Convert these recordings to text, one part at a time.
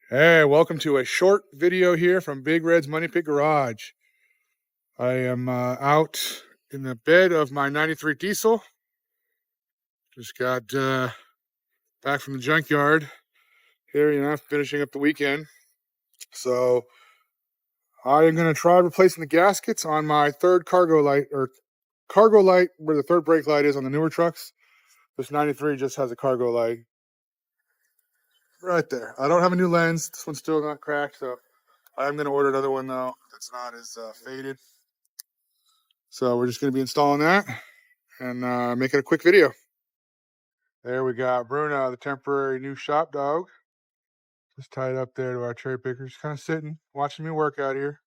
Hey, welcome to a short video here from Big Red's Money Pit Garage. I am out in the bed of my 93 diesel. Just got back from the junkyard here, finishing up the weekend. So I am going to try replacing the gaskets on my third cargo light, or cargo light where the third brake light is on the newer trucks. This 93 just has a cargo light right there. I don't have a new lens. This one's still not cracked, so I'm going to order another one though that's not as faded. So we're just going to be installing that and making a quick video. There we got Bruno, the temporary new shop dog. Just tied up there to our cherry picker. Just kind of sitting, watching me work out here.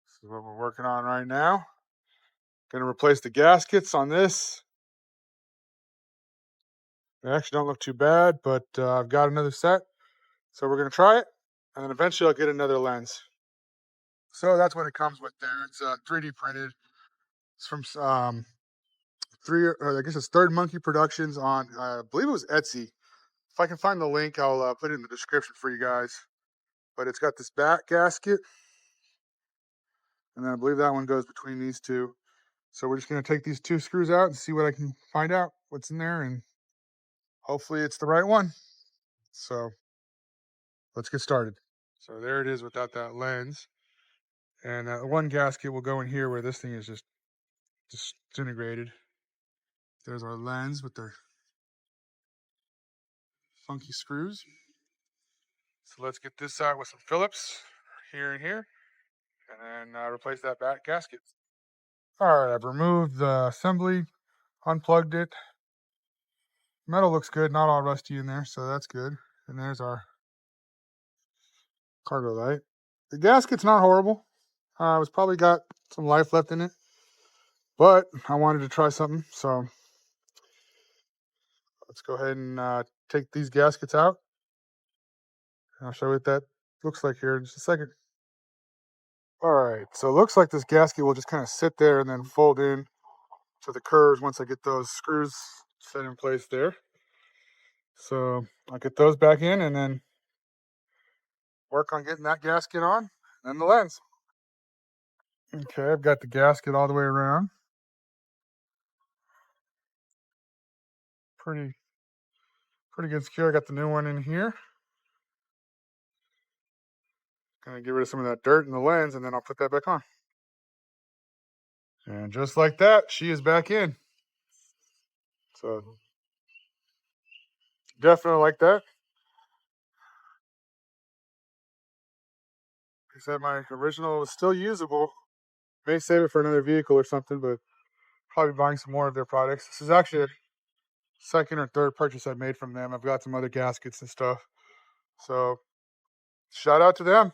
This is what we're working on right now. Going to replace the gaskets on this. They actually don't look too bad, but I've got another set. So we're going to try it, and then eventually I'll get another lens. So that's what it comes with there. It's 3D printed. It's from I guess it's Third Monkey Productions on, I believe it was Etsy. If I can find the link, I'll put it in the description for you guys. But it's got this back gasket, and then I believe that one goes between these two. So we're just going to take these two screws out and see what I can find out what's in there, and hopefully it's the right one. So let's get started. So there it is without that lens. And one gasket will go in here where this thing is just disintegrated. There's our lens with their funky screws. So let's get this out with some Phillips here and here, and then replace that back gasket. All right, I've removed the assembly, unplugged it. Metal looks good, not all rusty in there, so that's good. And there's our cargo light. The gasket's not horrible. It's probably got some life left in it, but I wanted to try something, so let's go ahead and take these gaskets out. I'll show you what that looks like here in just a second. All right, so it looks like this gasket will just kind of sit there and then fold in to the curves once I get those screws set in place there. So I'll get those back in and then work on getting that gasket on and the lens. Okay, I've got the gasket all the way around. Pretty good secure. I got the new one in here. Gonna get rid of some of that dirt in the lens, and then I'll put that back on. And just like that, she is back in. So definitely like that. Like I said, my original was still usable. May save it for another vehicle or something, but probably buying some more of their products. This is actually a second or third purchase I made from them. I've got some other gaskets and stuff. So shout out to them.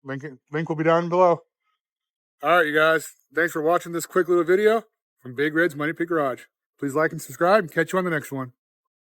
Link will be down below. All right, you guys. Thanks for watching this quick little video from Big Red's Money Pit Garage. Please like and subscribe and catch you on the next one.